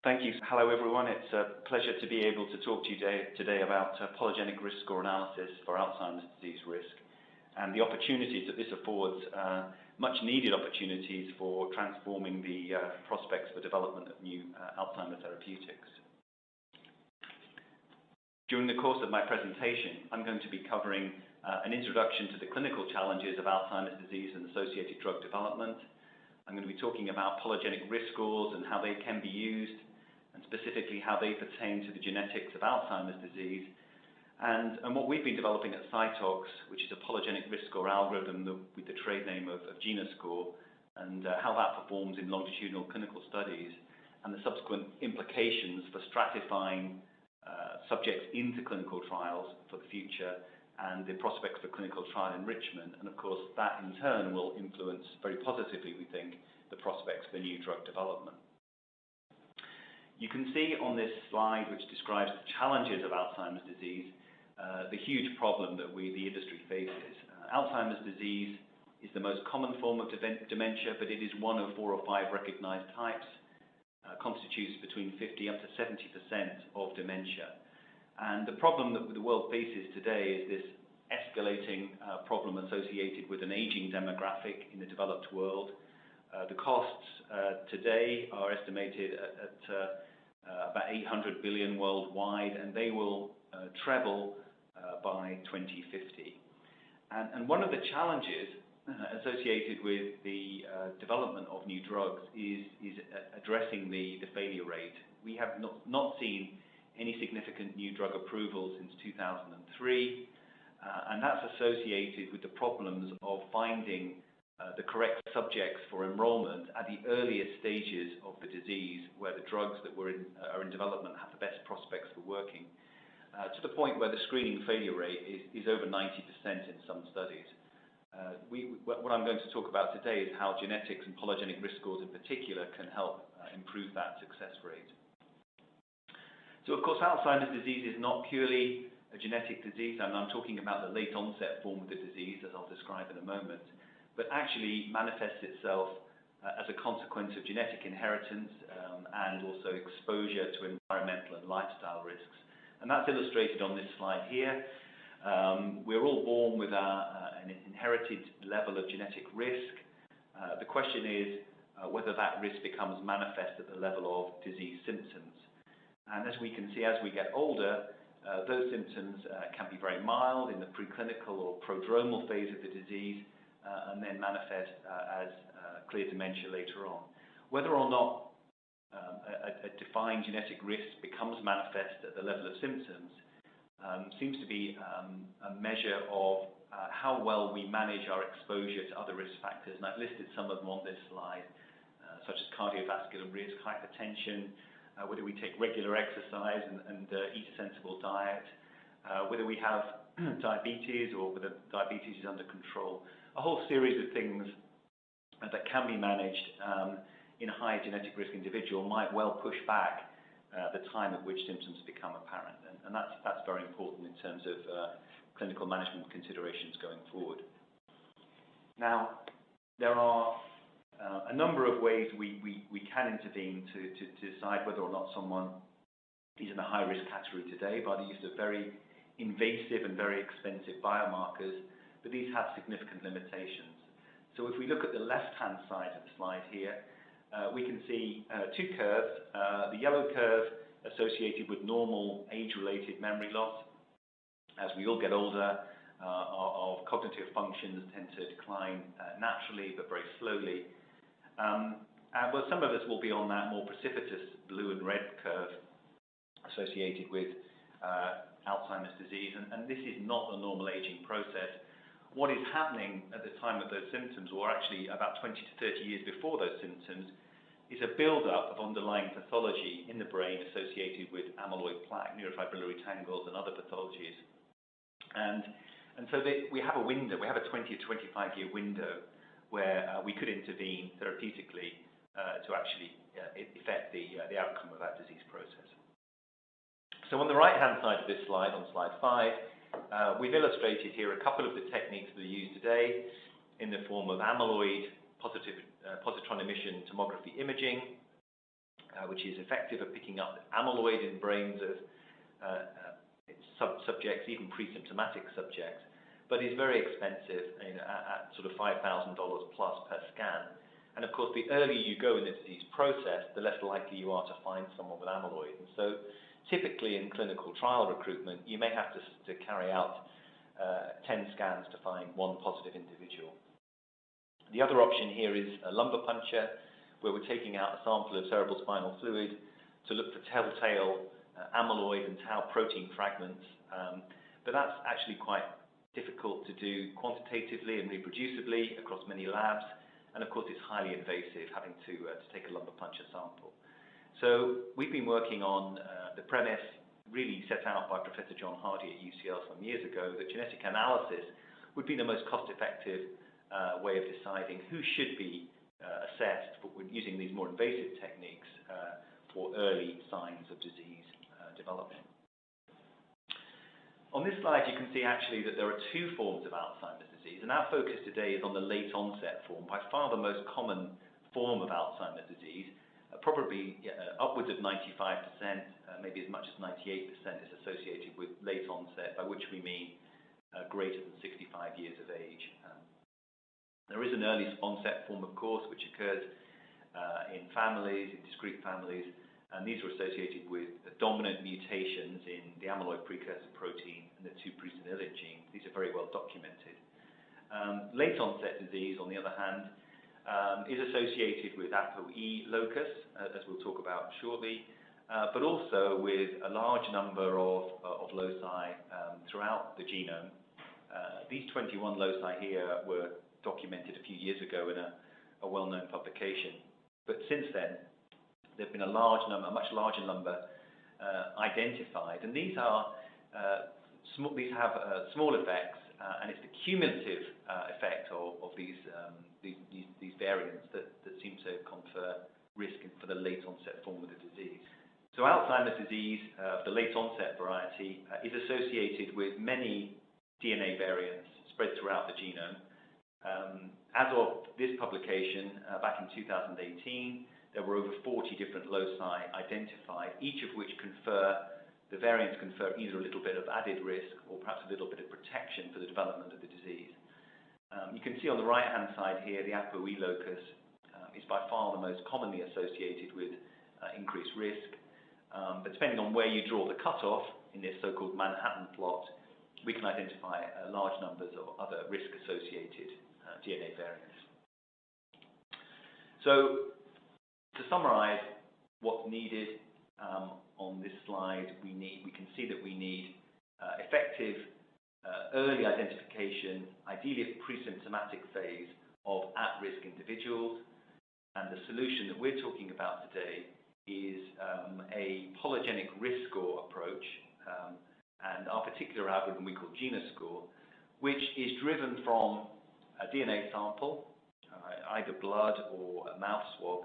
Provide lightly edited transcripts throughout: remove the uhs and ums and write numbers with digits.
Thank you. Hello, everyone. It's a pleasure to be able to talk to you today about polygenic risk score analysis for Alzheimer's disease risk and the opportunities that this affords, much needed opportunities for transforming the prospects for development of new Alzheimer therapeutics. During the course of my presentation, I'm going to be covering an introduction to the clinical challenges of Alzheimer's disease and associated drug development. I'm going to be talking about polygenic risk scores and how they can be used, and specifically how they pertain to the genetics of Alzheimer's disease, and what we've been developing at Cytox, which is a polygenic risk score algorithm with the trade name of genoSCORE, and how that performs in longitudinal clinical studies, and the subsequent implications for stratifying subjects into clinical trials for the future, and the prospects for clinical trial enrichment. And of course, that in turn will influence very positively, we think, the prospects for new drug development. You can see on this slide, which describes the challenges of Alzheimer's disease, the huge problem that the industry faces. Alzheimer's disease is the most common form of dementia, but it is one of 4 or 5 recognized types, constitutes between 50 up to 70% of dementia. And the problem that the world faces today is this escalating problem associated with an aging demographic in the developed world. The costs today are estimated at about $800 billion worldwide, and they will treble by 2050. And one of the challenges associated with the development of new drugs is addressing the failure rate. We have not seen any significant new drug approvals since 2003, and that's associated with the problems of finding the correct subjects for enrollment at the earliest stages of the disease, where the drugs that are in development have the best prospects for working, to the point where the screening failure rate is over 90% in some studies. What I'm going to talk about today is how genetics and polygenic risk scores in particular can help improve that success rate. So, of course, Alzheimer's disease is not purely a genetic disease, and I'm talking about the late-onset form of the disease, as I'll describe in a moment, but actually manifests itself as a consequence of genetic inheritance and also exposure to environmental and lifestyle risks. And that's illustrated on this slide here. We're all born with an inherited level of genetic risk. The question is whether that risk becomes manifest at the level of disease symptoms. And as we can see, as we get older, those symptoms can be very mild in the preclinical or prodromal phase of the disease, and then manifest as clear dementia later on. Whether or not a defined genetic risk becomes manifest at the level of symptoms seems to be a measure of how well we manage our exposure to other risk factors. And I've listed some of them on this slide, such as cardiovascular risk, hypertension, whether we take regular exercise and eat a sensible diet, whether we have diabetes or whether diabetes is under control. A whole series of things that can be managed in a high genetic risk individual might well push back the time at which symptoms become apparent. And that's very important in terms of clinical management considerations going forward. Now, there are a number of ways we can intervene to decide whether or not someone is in a high-risk category today by the use of very invasive and very expensive biomarkers, but these have significant limitations. So if we look at the left-hand side of the slide here, we can see 2 curves. The yellow curve associated with normal age-related memory loss. As we all get older, our cognitive functions tend to decline naturally, but very slowly. Well, some of us will be on that more precipitous blue and red curve associated with Alzheimer's disease, and this is not a normal aging process. What is happening at the time of those symptoms, or actually about 20 to 30 years before those symptoms, is a build-up of underlying pathology in the brain associated with amyloid plaque, neurofibrillary tangles, and other pathologies. And so we have a window, we have a 20 or 25-year window where we could intervene therapeutically to actually affect the outcome of that disease process. So on the right-hand side of this slide, on slide 5, we've illustrated here a couple of the techniques that are used today in the form of amyloid positron emission tomography imaging, which is effective at picking up amyloid in brains of subjects, even pre-symptomatic subjects, but is very expensive, at sort of $5,000 plus per scan. And of course, the earlier you go in the disease process, the less likely you are to find someone with amyloid. And so typically in clinical trial recruitment, you may have to carry out 10 scans to find one positive individual. The other option here is a lumbar puncture, where we're taking out a sample of cerebrospinal fluid to look for telltale amyloid and tau protein fragments. But that's actually quite difficult to do quantitatively and reproducibly across many labs. And of course, it's highly invasive, having to take a lumbar puncture sample. So we've been working on the premise really set out by Professor John Hardy at UCL some years ago, that genetic analysis would be the most cost-effective way of deciding who should be assessed for using these more invasive techniques for early signs of disease development. On this slide, you can see actually that there are two forms of Alzheimer's disease, and our focus today is on the late-onset form, by far the most common form of Alzheimer's disease. Probably upwards of 95%, maybe as much as 98% is associated with late onset, by which we mean greater than 65 years of age. There is an early onset form, of course, which occurs in families, in discrete families, and these are associated with dominant mutations in the amyloid precursor protein and the 2-presenilin gene. These are very well documented. Late onset disease, on the other hand, is associated with ApoE locus, as we'll talk about shortly, but also with a large number of loci throughout the genome. These 21 loci here were documented a few years ago in a well-known publication. But since then, there have been a much larger number identified, and these have small effects, and it's the cumulative effect of these variants that seem to confer risk for the late onset form of the disease. So Alzheimer's disease, the late onset variety, is associated with many DNA variants spread throughout the genome. As of this publication, back in 2018, there were over 40 different loci identified, each of which the variants confer either a little bit of added risk or perhaps a little bit of protection for the development of the disease. You can see on the right-hand side here, the ApoE locus is by far the most commonly associated with increased risk. But depending on where you draw the cutoff in this so-called Manhattan plot, we can identify large numbers of other risk-associated DNA variants. So, to summarize what's needed on this slide, we can see that we need effective early identification, ideally at pre-symptomatic phase, of at-risk individuals. And the solution that we're talking about today is a polygenic risk score approach, and our particular algorithm we call genoSCORE, which is driven from a DNA sample, either blood or a mouth swab,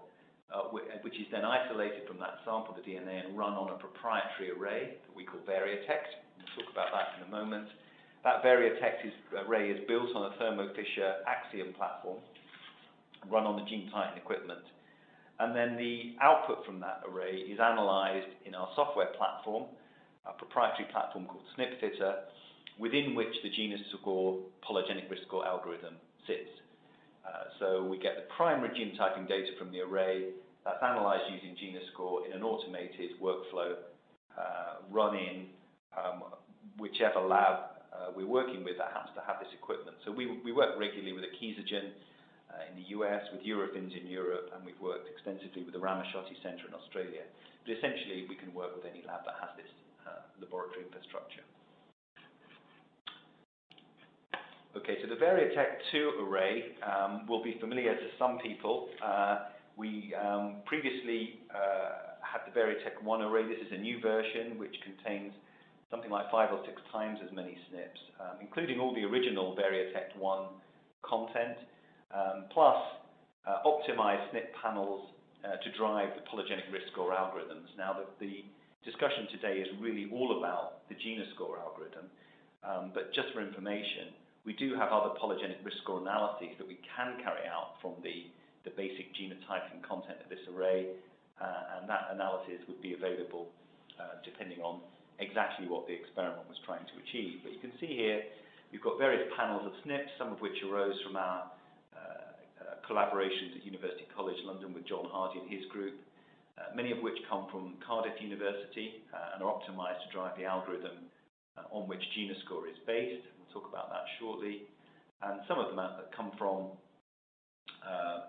which is then isolated from that sample, the DNA, and run on a proprietary array that we call VariaText. We'll talk about that in a moment. That VariaText array is built on a Thermo Fisher Axiom platform, run on the gene Titan equipment. And then the output from that array is analyzed in our software platform, a proprietary platform called Pither, within which the genoSCORE Polygenic Risk Score algorithm sits. So we get the primary genotyping data from the array that's analyzed using genoSCORE in an automated workflow, run in whichever lab we're working with that happens to have this equipment. So we work regularly with Acknowledgements in the US, with Eurofins in Europe, and we've worked extensively with the Ramachati Center in Australia. But essentially, we can work with any lab that has this laboratory infrastructure. Okay, so the VariaText-2 array will be familiar to some people. We previously had the VariaText-1 array. This is a new version which contains something like 5 or 6 times as many SNPs, including all the original VariaText-1 content, plus optimized SNP panels to drive the polygenic risk score algorithms. Now, the discussion today is really all about the genoSCORE algorithm, but just for information, we do have other polygenic risk score analyses that we can carry out from the basic genotyping content of this array. and that analysis would be available depending on exactly what the experiment was trying to achieve. But you can see here we've got various panels of SNPs, some of which arose from our collaborations at University College London with John Hardy and his group, many of which come from Cardiff University and are optimized to drive the algorithm on which genoSCORE is based. We'll talk about that shortly. And some of them come from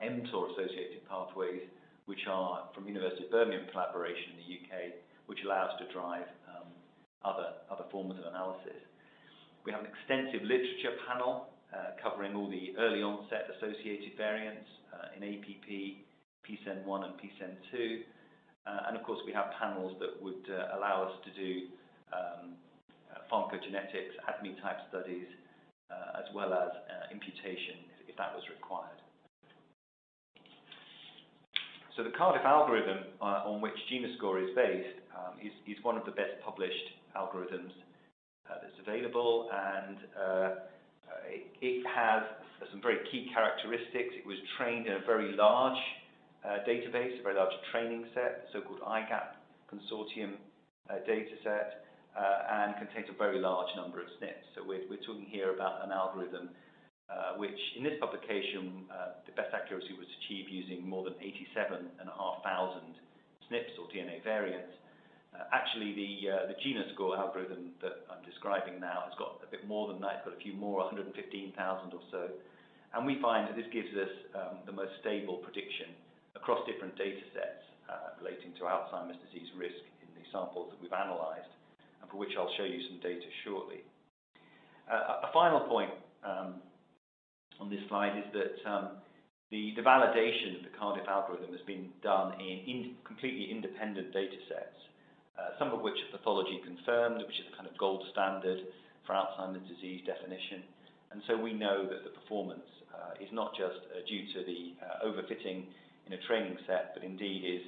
mTOR-associated pathways, which are from University of Birmingham collaboration in the UK, which allows to drive other forms of analysis. We have an extensive literature panel covering all the early onset associated variants in APP, PSEN1 and PSEN2. And of course, we have panels that would allow us to do pharmacogenetics, ADNI type studies, as well as imputation if that was required. So the Cardiff algorithm on which genoSCORE is based is one of the best published algorithms that's available, and it has some very key characteristics. It was trained in a very large database, a very large training set, the so-called IGAP consortium dataset, and contains a very large number of SNPs. So we're talking here about an algorithm which, in this publication, the best accuracy was achieved using more than 87,500 SNPs or DNA variants. Actually, the genoSCORE algorithm that I'm describing now has got a bit more than that. It's got a few more, 115,000 or so. And we find that this gives us the most stable prediction across different data sets relating to Alzheimer's disease risk in the samples that we've analyzed, and for which I'll show you some data shortly. A final point on this slide is that the validation of the Cardiff algorithm has been done in completely independent data sets, some of which are pathology confirmed, which is the kind of gold standard for Alzheimer's disease definition. And so we know that the performance is not just due to the overfitting in a training set, but indeed is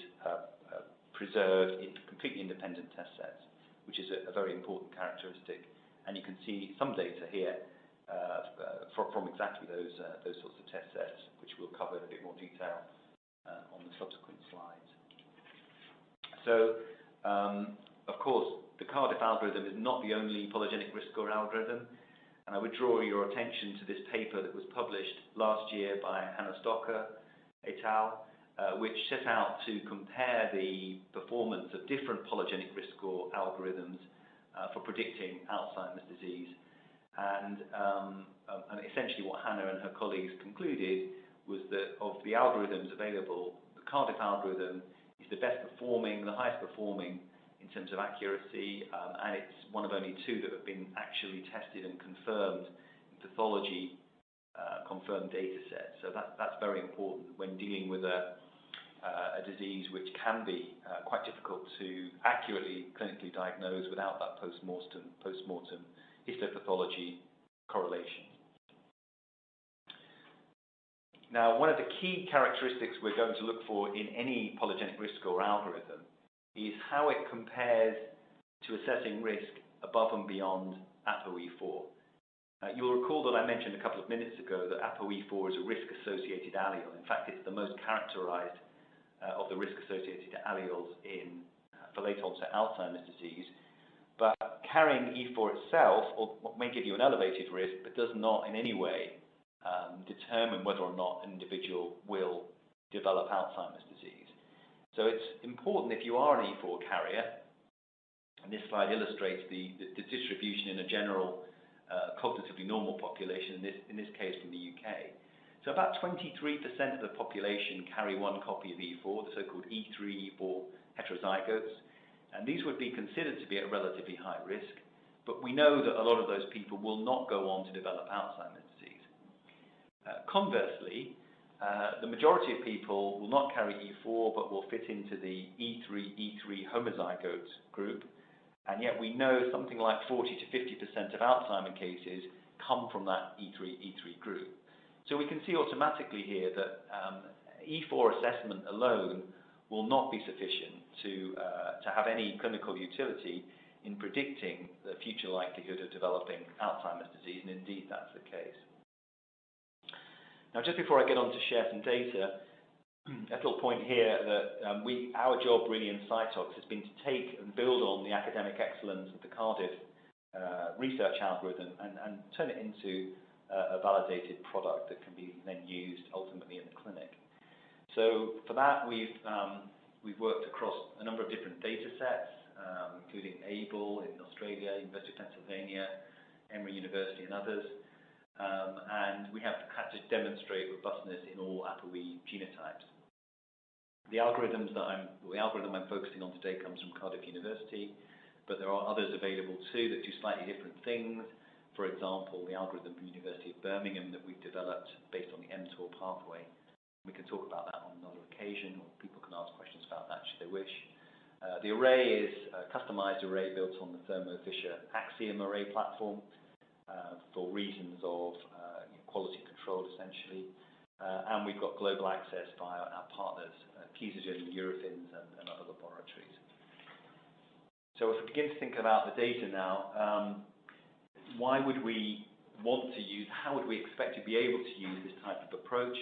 preserved in completely independent test sets, which is a very important characteristic. And you can see some data here from exactly those sorts of test sets, which we'll cover in a bit more detail on the subsequent slides. So, of course, the Cardiff algorithm is not the only polygenic risk score algorithm, and I would draw your attention to this paper that was published last year by Hannah Stocker et al., which set out to compare the performance of different polygenic risk score algorithms for predicting Alzheimer's disease. And essentially what Hannah and her colleagues concluded was that of the algorithms available, the Cardiff algorithm is the best performing, the highest performing in terms of accuracy, and it's one of only two that have been actually tested and confirmed in pathology confirmed data sets. So that's very important when dealing with a disease which can be quite difficult to accurately clinically diagnose without that post-mortem histopathology correlation. Now, one of the key characteristics we're going to look for in any polygenic risk score algorithm is how it compares to assessing risk above and beyond ApoE4. You'll recall that I mentioned a couple of minutes ago that ApoE4 is a risk-associated allele. In fact, it's the most characterized of the risk-associated alleles for late-onset Alzheimer's disease. But carrying E4 itself may give you an elevated risk, but does not in any way determine whether or not an individual will develop Alzheimer's disease. So it's important if you are an E4 carrier, and this slide illustrates the distribution in a general cognitively normal population, in this case from the UK. So about 23% of the population carry one copy of E4, the so-called E3, E4 heterozygotes, and these would be considered to be at relatively high risk, but we know that a lot of those people will not go on to develop Alzheimer's disease. Conversely, the majority of people will not carry E4, but will fit into the E3 homozygote group, and yet we know something like 40 to 50% of Alzheimer's cases come from that E3 group. So we can see automatically here that E4 assessment alone will not be sufficient to have any clinical utility in predicting the future likelihood of developing Alzheimer's disease, and indeed that's the case. Now, just before I get on to share some data, a little point here that our job really in Cytox has been to take and build on the academic excellence of the Cardiff research algorithm and turn it into a validated product that can be then used ultimately in the clinic. So for that, we've worked across a number of different data sets, including ABLE in Australia, University of Pennsylvania, Emory University, and others. And we have had to demonstrate robustness in all ApoE genotypes. The algorithm I'm focusing on today comes from Cardiff University, but there are others available too that do slightly different things. For example, the algorithm from the University of Birmingham that we've developed based on the mTOR pathway. We can talk about that on another occasion, or people can ask questions about that should they wish. The array is a customized array built on the Thermo Fisher Axiom array platform for reasons of quality control, essentially. And we've got global access via our partners, Keysigen, Eurofins, and other laboratories. So if we begin to think about the data now, why would we want to use, how would we expect to be able to use this type of approach?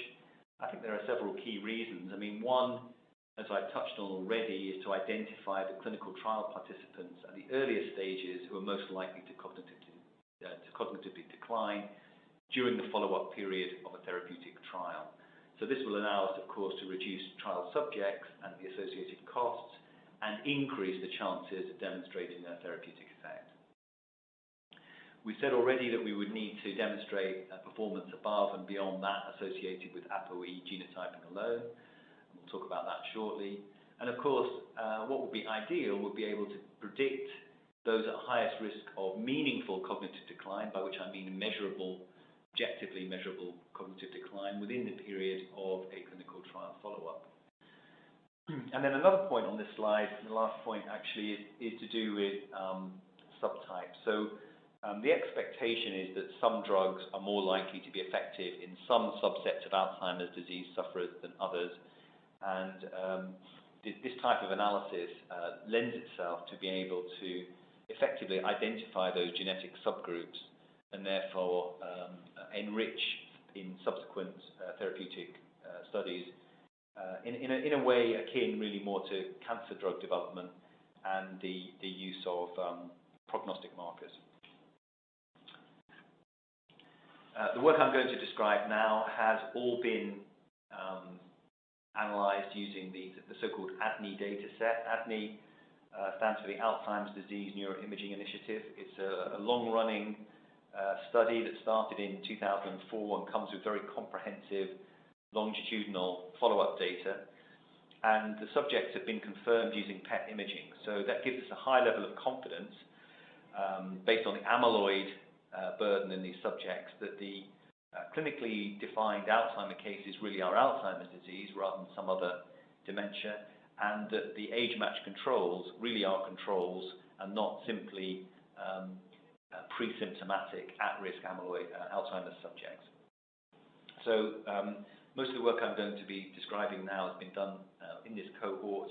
I think there are several key reasons. I mean, one, as I've touched on already, is to identify the clinical trial participants at the earliest stages who are most likely to cognitively decline during the follow-up period of a therapeutic trial. So this will allow us, of course, to reduce trial subjects and the associated costs and increase the chances of demonstrating a therapeutic effect. We said already that we would need to demonstrate performance above and beyond that associated with ApoE genotyping alone. We'll talk about that shortly. And of course, what would be ideal would be able to predict those at highest risk of meaningful cognitive decline, by which I mean objectively measurable cognitive decline within the period of a clinical trial follow-up. And then another point on this slide, the last point actually, is to do with subtypes. So the expectation is that some drugs are more likely to be effective in some subsets of Alzheimer's disease sufferers than others. And this type of analysis lends itself to being able to effectively identify those genetic subgroups and therefore enrich in subsequent therapeutic studies in a way akin really more to cancer drug development and the use of prognostic markers. The work I'm going to describe now has all been analyzed using the so-called ADNI Dataset. ADNI stands for the Alzheimer's Disease Neuroimaging Initiative. It's a long-running study that started in 2004 and comes with very comprehensive longitudinal follow-up data. And the subjects have been confirmed using PET imaging. So that gives us a high level of confidence based on the amyloid burden in these subjects that the clinically defined Alzheimer cases really are Alzheimer's disease rather than some other dementia, and that the age-matched controls really are controls and not simply pre-symptomatic at-risk amyloid Alzheimer's subjects. So most of the work I'm going to be describing now has been done in this cohort.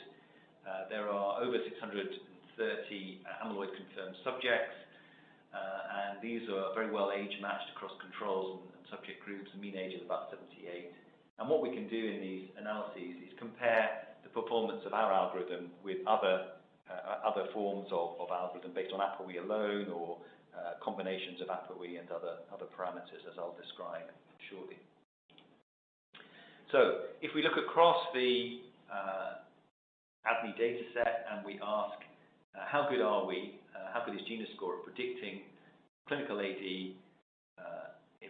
There are over 630 amyloid-confirmed subjects, and these are very well age-matched across controls and subject groups, a mean age of about 78. And what we can do in these analyses is compare the performance of our algorithm with other forms of algorithm based on ApoE alone or combinations of ApoE and other parameters, as I'll describe shortly. So if we look across the ADNI dataset and we ask how good are we, how good is genoSCORE at predicting clinical AD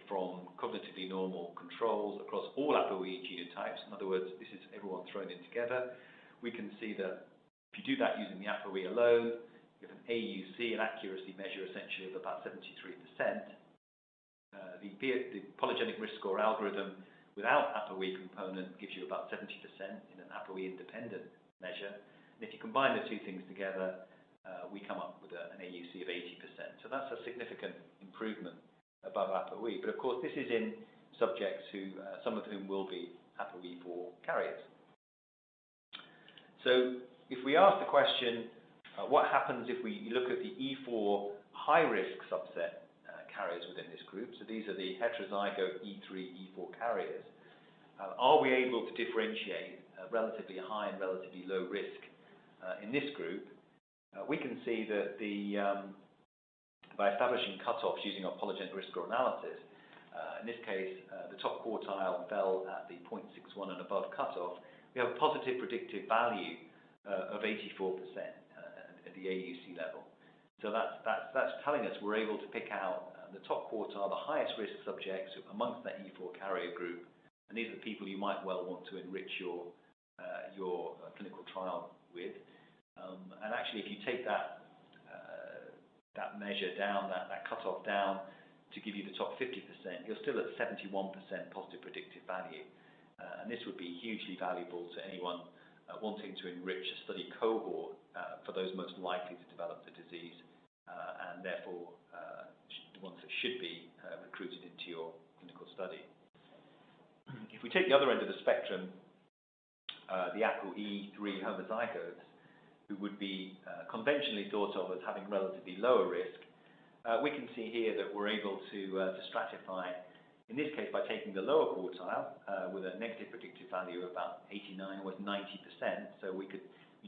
from cognitively normal controls across all ApoE genotypes. In other words, this is everyone thrown in together. We can see that if you do that using the ApoE alone, you have an AUC, an accuracy measure essentially of about 73%. The Polygenic Risk Score algorithm without ApoE component gives you about 70% in an ApoE independent measure. And if you combine the two things together, we come up with an AUC of 80%. So that's a significant improvement above ApoE. But of course, this is in subjects who, some of whom will be ApoE4 carriers. So if we ask the question, what happens if we look at the E4 high-risk subset carriers within this group? So these are the heterozygote E3, E4 carriers. are we able to differentiate relatively high and relatively low risk in this group? We can see that by establishing cutoffs using our polygenic risk score analysis, in this case, the top quartile fell at the 0.61 and above cutoff. We have a positive predictive value of 84% at the AUC level. So that's telling us we're able to pick out the top quartile, the highest risk subjects amongst that E4 carrier group, and these are the people you might well want to enrich your clinical trial with. And actually, if you take that measure down, that cutoff down, to give you the top 50%, you're still at 71% positive predictive value. And this would be hugely valuable to anyone wanting to enrich a study cohort for those most likely to develop the disease, and therefore the ones that should be recruited into your clinical study. If we take the other end of the spectrum, the ApoE3 homozygotes, who would be conventionally thought of as having relatively lower risk, we can see here that we're able to stratify, in this case by taking the lower quartile with a negative predictive value of about 89 or 90%. So we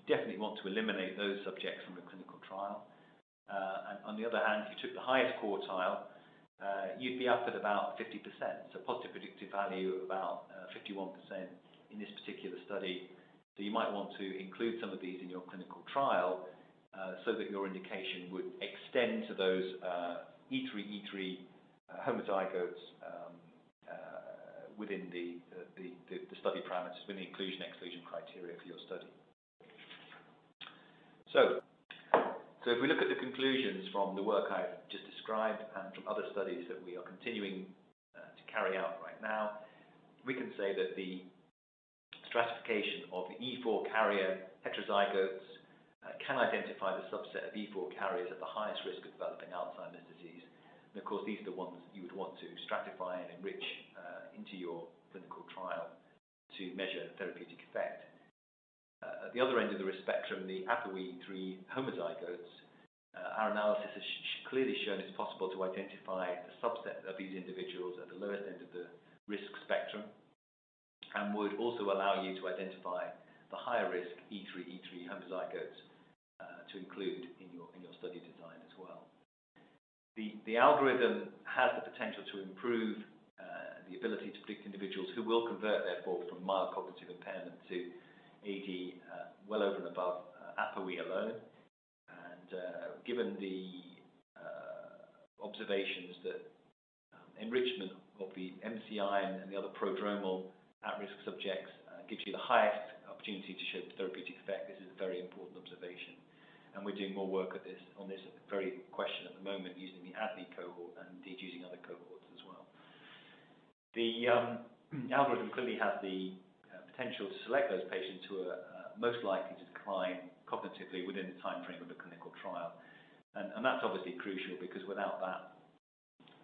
definitely want to eliminate those subjects from the clinical trial. And on the other hand, if you took the highest quartile, you'd be up at about 50%. So positive predictive value of about 51% in this particular study. So you might want to include some of these in your clinical trial so that your indication would extend to those E3 homozygotes within the study parameters, within the inclusion-exclusion criteria for your study. So if we look at the conclusions from the work I've just described and from other studies that we are continuing to carry out right now, we can say that the stratification of the E4 carrier heterozygotes can identify the subset of E4 carriers at the highest risk of developing Alzheimer's disease. And of course, these are the ones you would want to stratify and enrich into your clinical trial to measure therapeutic effect. At the other end of the risk spectrum, the ApoE3 homozygotes, our analysis has clearly shown it's possible to identify a subset of these individuals at the lowest end of the risk spectrum, and would also allow you to identify the higher risk E3 homozygotes to include in your study design as well. The algorithm has the potential to improve the ability to predict individuals who will convert, therefore, from mild cognitive impairment to AD well over and above ApoE alone. And given the observations that enrichment of the MCI and the other prodromal at-risk subjects gives you the highest opportunity to show therapeutic effect, this is a very important observation. And we're doing more work on this very question at the moment using the ADNI cohort and indeed using other cohorts as well. The algorithm clearly has the potential to select those patients who are most likely to decline cognitively within the time frame of a clinical trial. And that's obviously crucial, because without that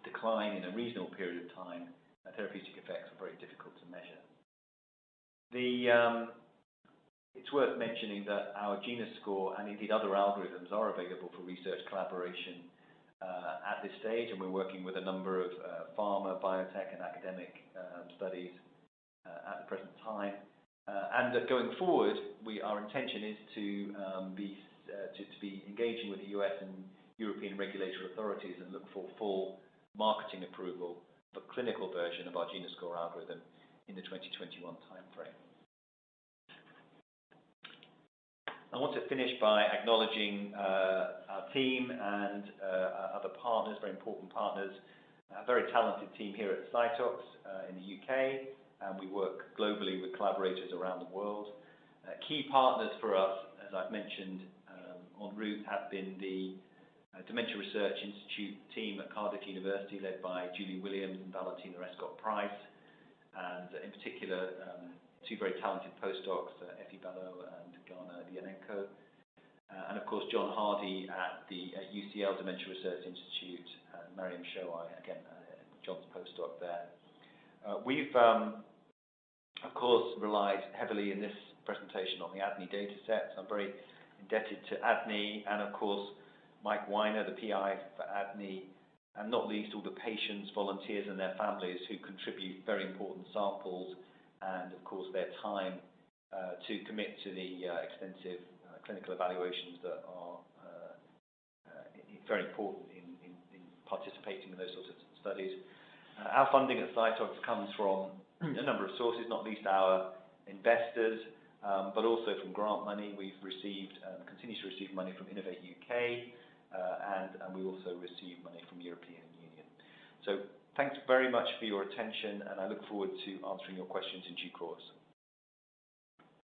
decline in a reasonable period of time, therapeutic effects are very difficult to measure. It's worth mentioning that our genoSCORE and indeed other algorithms are available for research collaboration at this stage, and we're working with a number of pharma, biotech and academic studies at the present time. And going forward, our intention is to be engaging with the US and European regulatory authorities and look for full marketing approval of a clinical version of our genoSCORE algorithm in the 2021 timeframe. I want to finish by acknowledging our team and our other partners, very important partners, a very talented team here at Cytox in the UK, and we work globally with collaborators around the world. Key partners for us, as I've mentioned en route, have been the Dementia Research Institute team at Cardiff University, led by Julie Williams and Valentina Escott-Price, and in particular, two very talented postdocs, Effie Ballo and Ghana Lianenko, and of course John Hardy at the UCL Dementia Research Institute, Mariam Shoai, again, John's postdoc there. We've, of course, relied heavily in this presentation on the ADNI Dataset. I'm very indebted to ADNI and, of course, Mike Weiner, the PI for ADNI, and not least all the patients, volunteers and their families who contribute very important samples and of course their time to commit to the extensive clinical evaluations that are very important in participating in those sorts of studies. Our funding at Cytox comes from a number of sources, not least our investors, but also from grant money. We've received, continue to receive money from Innovate UK, and we also receive money from European Union. So thanks very much for your attention, and I look forward to answering your questions in due course.